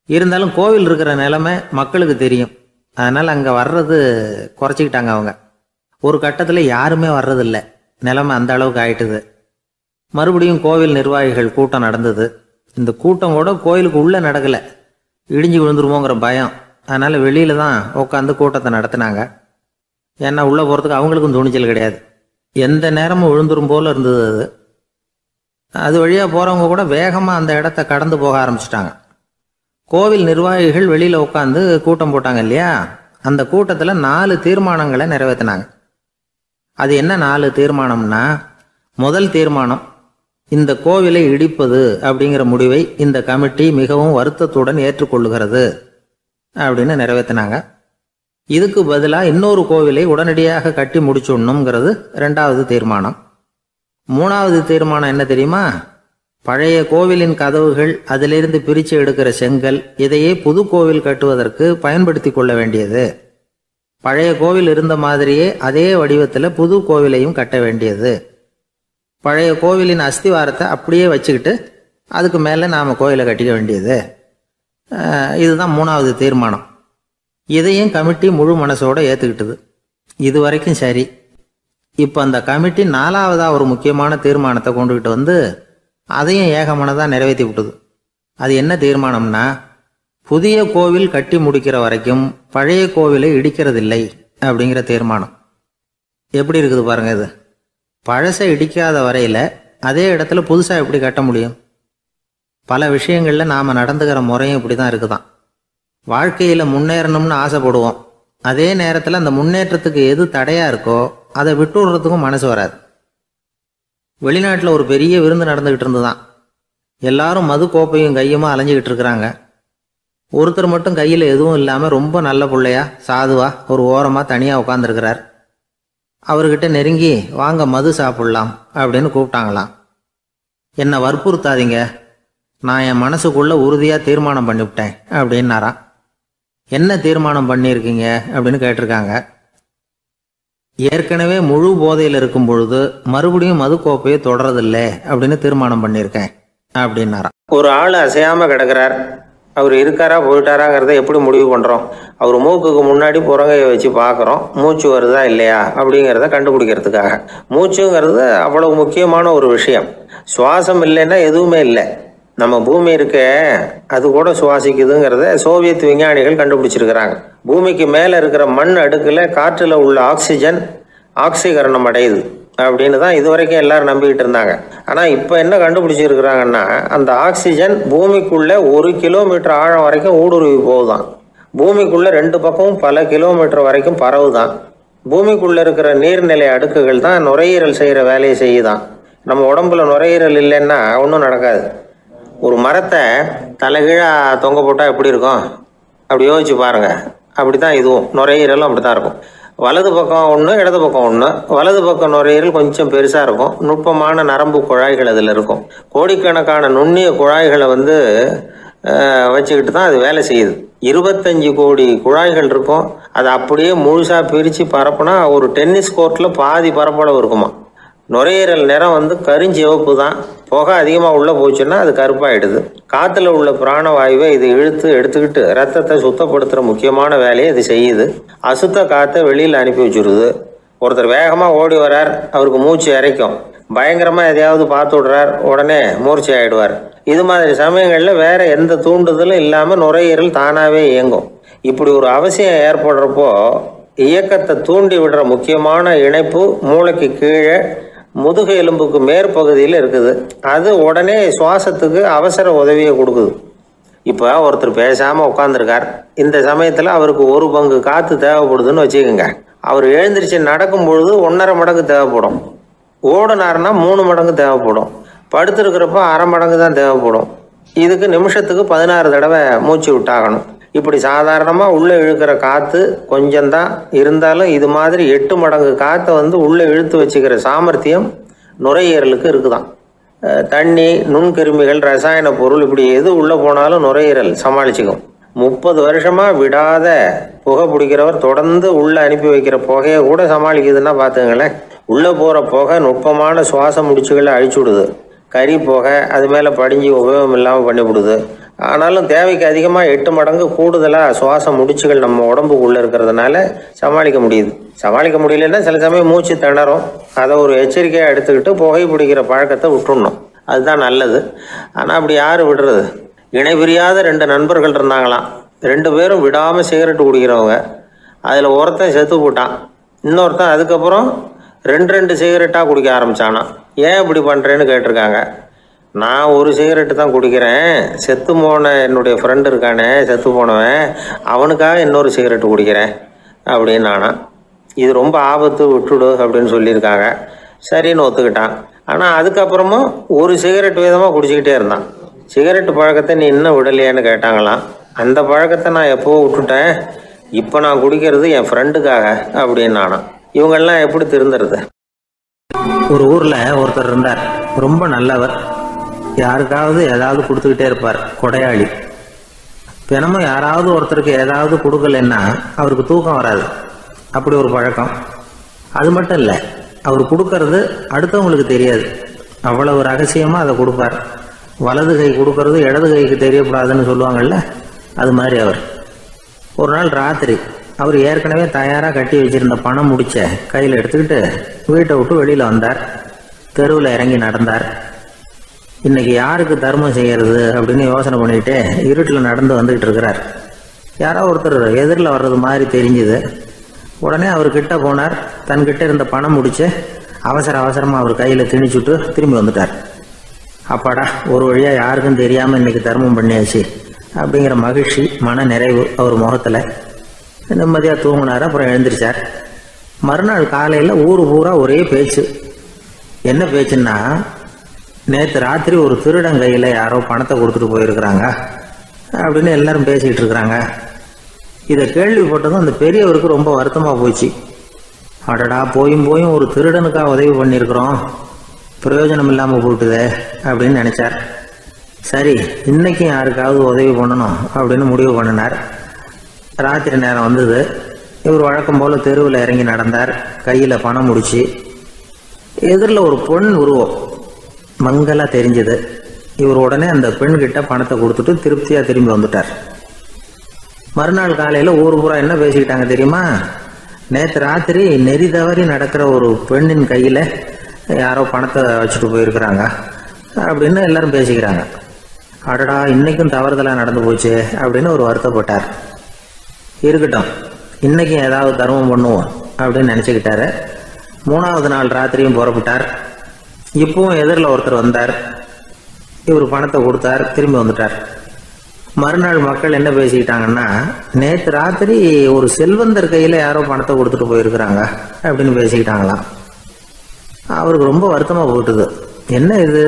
இருந்தாலும் கோவில் இருக்கிற நிலைமை மக்களுக்கு தெரியும், அதனால் அங்கே வர்றது குறைச்சிக்கிட்டாங்க அவங்க. ஒரு கட்டத்தில் யாருமே வர்றதில்லை, நிலைமை அந்த அளவுக்கு ஆயிட்டுது. மறுபடியும் கோவில் நிர்வாகிகள் கூட்டம் நடந்தது. இந்த கூட்டம் கூட கோயிலுக்கு உள்ளே நடக்கலை, இடிஞ்சு விழுந்துருமோங்கிற பயம். அதனால் வெளியில் தான் உட்காந்து கூட்டத்தை நடத்தினாங்க. ஏன்னா உள்ளே போகிறதுக்கு அவங்களுக்கும் துணிச்சல் கிடையாது, எந்த நேரமும் விழுந்துரும் போல் இருந்தது அது. அது வழியாக போகிறவங்க கூட வேகமாக அந்த இடத்த கடந்து போக ஆரம்பிச்சிட்டாங்க. கோவில் நிர்வாகிகள் வெளியில் உட்காந்து கூட்டம் போட்டாங்க இல்லையா, அந்த கூட்டத்தில் 4 தீர்மானங்களை நிறைவேற்றினாங்க. அது என்ன 4 தீர்மானம்னா, முதல் தீர்மானம், இந்த கோவிலை இடிப்பது அப்படிங்கிற முடிவை இந்த கமிட்டி மிகவும் வருத்தத்துடன் ஏற்றுக்கொள்ளுகிறது அப்படின்னு நிறைவேற்றினாங்க. இதுக்கு பதிலாக இன்னொரு கோவிலை உடனடியாக கட்டி முடிச்சுடணுங்கிறது 2வது தீர்மானம். 3வது தீர்மானம் என்ன தெரியுமா, பழைய கோவிலின் கதவுகள், அதிலிருந்து பிரித்து எடுக்கிற செங்கல், இதையே புது கோவில் கட்டுவதற்கு பயன்படுத்தி கொள்ள வேண்டியது. பழைய கோவில் இருந்த மாதிரியே அதே வடிவத்தில் புது கோவிலையும் கட்ட வேண்டியது. பழைய கோவிலின் அஸ்திவாரத்தை அப்படியே வச்சுக்கிட்டு அதுக்கு மேலே நாம் கோயிலை கட்டிக்க வேண்டியது. இதுதான் 3வது தீர்மானம். இதையும் கமிட்டி முழு மனசோட ஏற்றுக்கிட்டது. இது வரைக்கும் சரி. இப்போ அந்த கமிட்டி 4வதாக ஒரு முக்கியமான தீர்மானத்தை கொண்டுகிட்டு வந்து அதையும் ஏகமனதாக நிறைவேற்றி விட்டது. அது என்ன தீர்மானம்னா, புதிய கோவில் கட்டி முடிக்கிற வரைக்கும் பழைய கோவிலை இடிக்கிறதில்லை அப்படிங்கிற தீர்மானம். எப்படி இருக்குது பாருங்க இது. பழசை இடிக்காத வரையில் அதே இடத்துல புதுசாக எப்படி கட்ட முடியும்? பல விஷயங்களில் நாம் நடந்துக்கிற முறையும் இப்படி தான் இருக்குதான். வாழ்க்கையில் முன்னேறணும்னு ஆசைப்படுவோம். அதே நேரத்தில் அந்த முன்னேற்றத்துக்கு எது தடையாக இருக்கோ அதை விட்டு விடுறதுக்கும் மனசு வராது. வெளிநாட்டில் ஒரு பெரிய விருந்து நடந்துக்கிட்டு இருந்துதான். எல்லாரும் மது கோப்பையும் கையுமா அலைஞ்சிக்கிட்டு இருக்கிறாங்க. ஒருத்தர் மட்டும் கையில் எதுவும் இல்லாமல் ரொம்ப நல்ல பிள்ளையா சாதுவா ஒரு ஓரமாக தனியாக உட்காந்துருக்கிறார். அவர்கிட்ட நெருங்கி வாங்க மது சாப்பிட்லாம் அப்படின்னு கூப்பிட்டாங்களாம். என்னை வற்புறுத்தாதீங்க, நான் என் மனசுக்குள்ளே உறுதியாக தீர்மானம் பண்ணிவிட்டேன் அப்படின்னாராம். என்ன தீர்மானம் பண்ணியிருக்கீங்க அப்படின்னு கேட்டிருக்காங்க. ஏற்கனவே முழு போதையில் இருக்கும் பொழுது மறுபடியும் மது கோப்பையை தொடரதில்லை அப்படின்னு தீர்மானம் பண்ணியிருக்கேன் அப்படின்னாராம். ஒரு ஆள் அசையாமல் கிடக்கிறார். அவர் இருக்காரா போயிட்டாராங்கிறத எப்படி முடிவு பண்ணுறோம்? அவர் மூக்குக்கு முன்னாடி புறங்கையை வச்சு பார்க்குறோம், மூச்சு வருதா இல்லையா அப்படிங்கிறத கண்டுபிடிக்கிறதுக்காக. மூச்சுங்கிறது அவ்வளவு முக்கியமான ஒரு விஷயம். சுவாசம் இல்லைன்னா எதுவுமே இல்லை. நம்ம பூமி இருக்க அது கூட சுவாசிக்குதுங்கிறத சோவியத் விஞ்ஞானிகள் கண்டுபிடிச்சிருக்கிறாங்க. பூமிக்கு மேலே இருக்கிற மண் அடுக்கில் காற்றில் உள்ள ஆக்சிஜன் ஆக்சிகரணம் அடையுது அப்படின்னு தான் இது வரைக்கும் எல்லாரும் நம்பிக்கிட்டு இருந்தாங்க. ஆனால் இப்போ என்ன கண்டுபிடிச்சிருக்கிறாங்கன்னா, அந்த ஆக்சிஜன் பூமிக்குள்ளே 1 கிலோமீட்டர் ஆழம் வரைக்கும் ஊடுருவி போகுதான். பூமிக்குள்ளே 2 பக்கமும் பல கிலோமீட்டர் வரைக்கும் பரவுதான். பூமிக்குள்ளே இருக்கிற நீர்நிலை அடுக்குகள் தான் நுரையீரல் செய்கிற வேலையை செய்யுதான். நம்ம உடம்புல நுரையீரல் இல்லைன்னா ஒன்றும் நடக்காது. ஒரு மரத்தை தலைகீழாக தொங்க போட்டால் எப்படி இருக்கும்? அப்படி யோசிச்சு பாருங்கள். அப்படி தான் இதுவும் நுரையீரலும் அப்படி தான் இருக்கும். வலது பக்கம் ஒன்று, இடது பக்கம் ஒன்று. வலது பக்கம் நுரையீரல் கொஞ்சம் பெருசாக இருக்கும். நுட்பமான நரம்பு குழாய்கள் அதில் இருக்கும். கோடிக்கணக்கான நுண்ணிய குழாய்களை வச்சுக்கிட்டு தான் அது வேலை செய்யுது. 25 கோடி குழாய்கள் இருக்கும். அதை அப்படியே முழுசாக பிரித்து பரப்புனா ஒரு டென்னிஸ் கோர்ட்டில் பாதி பரப்பளவு இருக்குமா. நுரையீரல் நிறம் கருஞ்சிவப்பு தான். புகை அதிகமாக உள்ளே போச்சுன்னா அது கருப்பாயிடுது. காற்றுல உள்ள பிராணவாயுவை இது இழுத்து எடுத்துக்கிட்டு ரத்தத்தை சுத்தப்படுத்துகிற முக்கியமான வேலையை இது செய்யுது. அசுத்த காற்றை வெளியில் அனுப்பி வச்சுருது. ஒருத்தர் வேகமாக ஓடி வர்றார், அவருக்கு மூச்சு இறைக்கும். பயங்கரமாக எதையாவது பார்த்து விடுறார், உடனே மூர்ச்சி ஆகிடுவார். இது மாதிரி சமயங்களில் வேற எந்த தூண்டுதலும் இல்லாமல் நுரையீரல் தானாகவே இயங்கும். இப்படி ஒரு அவசியம் ஏற்படுறப்போ இயக்கத்தை தூண்டி விடுற முக்கியமான இணைப்பு மூளைக்கு கீழே முதுகு எலும்புக்கு மேற்பகுதியில் இருக்குது. அது உடனே சுவாசத்துக்கு அவசர உதவியை கொடுக்குது. இப்போ ஒருத்தர் பேசாமல் உட்காந்துருக்கார். இந்த சமயத்தில் அவருக்கு 1 பங்கு காற்று தேவைப்படுதுன்னு வச்சுக்கோங்க. அவர் எழுந்திரிச்சு நடக்கும் பொழுது 1.5 மடங்கு தேவைப்படும். ஓடினார்னா 3 மடங்கு தேவைப்படும். படுத்துருக்கிறப்ப 1/2 மடங்கு தான் தேவைப்படும். இதுக்கு நிமிஷத்துக்கு 16 தடவை மூச்சு விட்டாகணும். இப்படி சாதாரணமாக உள்ளே இழுக்கிற காற்று கொஞ்சம்தான் இருந்தாலும் இது மாதிரி 8 மடங்கு காற்றை உள்ளே இழுத்து வச்சுக்கிற சாமர்த்தியம் நுரையீரலுக்கு இருக்குதான். தண்ணி, நுண்கிருமிகள், ரசாயன பொருள் இப்படி எது உள்ளே போனாலும் நுரையீரல் சமாளிச்சுக்கும். 30 வருஷமாக விடாத புகை பிடிக்கிறவர் தொடர்ந்து உள்ளே அனுப்பி வைக்கிற புகையை கூட சமாளிக்குதுன்னா பார்த்துங்களேன். உள்ளே போகிற புகை நுட்பமான சுவாச முடிச்சுகளை அழிச்சு விடுது. கறி புகை அது மேலே படிஞ்சு உபயோகம் இல்லாமல் பண்ணிவிடுது. ஆனாலும் தேவைக்கு அதிகமாக 8 மடங்கு கூடுதலாக சுவாச முடிச்சுகள் நம்ம உடம்புக்குள்ளே இருக்கிறதுனால சமாளிக்க முடியுது. சமாளிக்க முடியலன்னா சில சமயம் மூச்சு திணறும். அதை ஒரு எச்சரிக்கையாக எடுத்துக்கிட்டு புகை பிடிக்கிற பழக்கத்தை விட்டுடணும். அதுதான் நல்லது. ஆனால் அப்படி யார் விடுறது? இணை பிரியாத 2 நண்பர்கள் இருந்தாங்களாம். 2 பேரும் விடாமல் சிகரெட்டு குடிக்கிறவங்க. அதில் ஒருத்தன் செத்து போட்டான். இன்னொருத்தன் அதுக்கப்புறம் 2 சிகரெட்டாக குடிக்க ஆரம்பித்தானா. ஏன் இப்படி பண்ணுறேன்னு கேட்டிருக்காங்க. நான் 1 சிகரெட்டு தான் குடிக்கிறேன், செத்து போன என்னுடைய ஃப்ரெண்டு இருக்கானே செத்து போனவன், அவனுக்காக இன்னொரு சிகரெட்டு குடிக்கிறேன் அப்படின்னு நானா. இது ரொம்ப ஆபத்து, விட்டுடு அப்படின்னு சொல்லியிருக்காங்க. சரின்னு ஒத்துக்கிட்டான். ஆனால் அதுக்கப்புறமும் 1 சிகரெட் வீதமாக குடிச்சிக்கிட்டே இருந்தான். சிகரெட்டு பழக்கத்தை நீ இன்னும் விடலையான்னு கேட்டாங்களாம். அந்த பழக்கத்தை நான் எப்போவோ விட்டுட்டேன், இப்போ நான் குடிக்கிறது என் ஃப்ரெண்டுக்காக அப்படின்னு நானா. இவங்கெல்லாம் எப்படி திருந்துறது? ஒரு ஊரில் ஒருத்தர் இருந்தார். ரொம்ப நல்லவர். யாருக்காவது ஏதாவது கொடுத்துக்கிட்டே இருப்பார். கொடையாளி. தினமும் யாராவது ஒருத்தருக்கு ஏதாவது கொடுக்கலன்னா அவருக்கு தூக்கம் வராது. அப்படி ஒரு பழக்கம். அது மட்டும் இல்லை, அவர் கொடுக்கறது அடுத்தவங்களுக்கு தெரியாது. அவ்வளவு ரகசியமாக அதை கொடுப்பார். வலது கை கொடுக்கறது இடது கைக்கு தெரியக்கூடாதுன்னு சொல்லுவாங்கள்ல, அது மாதிரி அவர். ஒரு நாள் ராத்திரி அவர் ஏற்கனவே தயாராக கட்டி வச்சிருந்த பணம் முடிச்ச கையில் எடுத்துக்கிட்டு வீட்டை விட்டு வெளியில் வந்தார். தெருவில் இறங்கி நடந்தார். இன்னைக்கு யாருக்கு தர்மம் செய்யறது அப்படின்னு யோசனை பண்ணிட்டு இருட்டில் நடந்து வந்துகிட்டு இருக்கிறார். யாரோ ஒருத்தர் எதிரில் வர்றது மாதிரி தெரிஞ்சுது. உடனே அவர் கிட்ட போனார். தன்கிட்ட இருந்த பணம் முடிச்சு அவசரமாக அவர் கையில் திணிச்சுட்டு திரும்பி வந்துட்டார். அப்பாடா, ஒரு வழியாக யாருக்கும் தெரியாமல் இன்னைக்கு தர்மம் பண்ணியாச்சு அப்படிங்கிற மகிழ்ச்சி, மன நிறைவு அவர் முகத்தில். நிம்மதியாக தூங்கினார். அப்புறம் எழுந்திரிச்சார். மறுநாள் காலையில் ஊர் பூரா ஒரே பேச்சு. என்ன பேச்சுன்னா, நேற்று ராத்திரி ஒரு திருடன் கையில் யாரோ பணத்தை கொடுத்துட்டு போயிருக்கிறாங்க அப்படின்னு எல்லாரும் பேசிக்கிட்டு இருக்கிறாங்க. இதை கேள்விப்பட்டதும் அந்த பெரியவருக்கு ரொம்ப வருத்தமாக போச்சு. அடடா, போயும் ஒரு திருடனுக்காக உதவி பண்ணியிருக்கிறோம், பிரயோஜனம் இல்லாமல் போட்டுதே அப்படின்னு நினைச்சார். சரி, இன்னைக்கும் யாருக்காவது உதவி பண்ணணும் அப்படின்னு முடிவு பண்ணினார். ராத்திரி நேரம் வந்தது. இவர் வழக்கம் போல தெருவில் இறங்கி நடந்தார். கையில் பணம் முடிச்சு. எதிரில் ஒரு பெண் உருவம் மங்கலா தெரிஞ்சது. இவர் உடனே அந்த பெண்கிட்ட பணத்தை கொடுத்துட்டு திருப்தியாக திரும்பி வந்துட்டார். மறுநாள் காலையில் ஊர் பூரா என்ன பேசிக்கிட்டாங்க தெரியுமா? நேற்று ராத்திரி நெறி தவறி நடக்கிற ஒரு பெண்ணின் கையில் யாரோ பணத்தை வச்சுட்டு போயிருக்கிறாங்க அப்படின்னு எல்லாரும் பேசிக்கிறாங்க. அடடா, இன்னைக்கும் தவறுதலாக நடந்து போச்சு அப்படின்னு ஒரு வருத்தப்பட்டார். இருக்கட்டும், இன்னைக்கும் ஏதாவது தர்மம் பண்ணுவோம் அப்படின்னு நினச்சிக்கிட்டாரு. 3வது நாள் ராத்திரியும் புறப்பட்டார். இப்பவும் எதிரில் ஒருத்தர் வந்தார். இவர் பணத்தை கொடுத்தார், திரும்பி வந்துட்டார். மறுநாள் மக்கள் என்ன பேசிக்கிட்டாங்கன்னா, நேற்று ராத்திரி ஒரு செல்வந்தர் கையில் யாரோ பணத்தை கொடுத்துட்டு போயிருக்கிறாங்க அப்படின்னு பேசிக்கிட்டாங்களாம். அவருக்கு ரொம்ப வருத்தமாக போட்டுது. என்ன இது,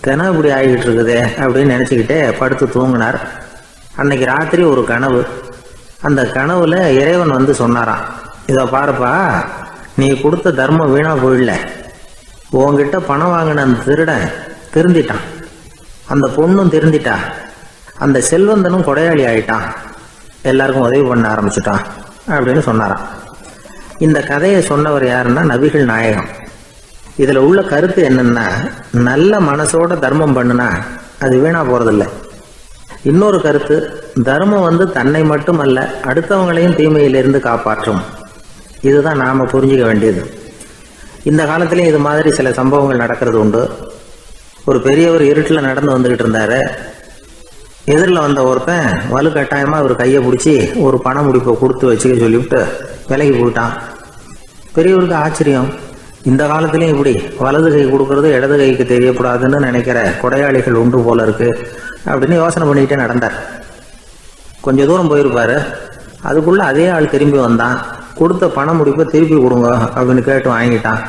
தினம் இப்படி ஆகிக்கிட்டு இருக்குதே அப்படின்னு நினச்சிக்கிட்டே படுத்து தூங்கினார். அன்னைக்கு ராத்திரி ஒரு கனவு. அந்த கனவுல இறைவன் வந்து சொன்னாராம், இதை பாருப்பா, நீ கொடுத்த தர்மம் வீணா போயிடல. உன்கிட்ட பணம் வாங்கின அந்த திருடன் திருந்திட்டான், அந்த பொண்ணும் திருந்திட்டா, அந்த செல்வந்தனும் கொடையாளி ஆயிட்டான், எல்லாருக்கும் உதவி பண்ண ஆரம்பிச்சுட்டான் அப்படின்னு சொன்னாராம். இந்த கதையை சொன்னவர் யாருன்னா நபிகள் நாயகம். இதுல உள்ள கருத்து என்னன்னா, நல்ல மனசோட தர்மம் பண்ணுனா அது வீணா போறதில்லை. இன்னொரு கருத்து, தர்மம் வந்து தன்னை மட்டுமல்ல அடுத்தவங்களையும் தீமையிலிருந்து காப்பாற்றும். இதுதான் நாம புரிஞ்சுக்க வேண்டியது. இந்த காலத்திலேயும் இது மாதிரி சில சம்பவங்கள் நடக்கிறது உண்டு. ஒரு பெரியவர் இருட்டில் நடந்து வந்துகிட்டு இருந்தாரு. எதிரில் வந்த ஒருத்தன் வலுக்கட்டாயமாக அவர் கையை பிடிச்சி ஒரு பண முடிப்பை கொடுத்து வச்சுக்க சொல்லிவிட்டு விலகி போயிட்டான். பெரியவருக்கு ஆச்சரியம், இந்த காலத்திலையும் இப்படி வலது கை கொடுக்கறது இடது கைக்கு தெரியக்கூடாதுன்னு நினைக்கிற கொடையாளிகள் உண்டு போல இருக்கு அப்படின்னு யோசனை பண்ணிக்கிட்டே நடந்தார். கொஞ்சம் தூரம் போயிருப்பாரு. அதுக்குள்ள அதே ஆள் திரும்பி வந்தான். கொடுத்த பண முடிப்பை திருப்பி கொடுங்க அப்படின்னு கேட்டு வாங்கிட்டான்.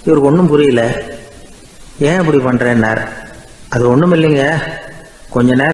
இவருக்கு ஒன்றும் புரியல. ஏன் இப்படி பண்றேன்னார். அது ஒன்றும் இல்லைங்க, கொஞ்ச நேரம்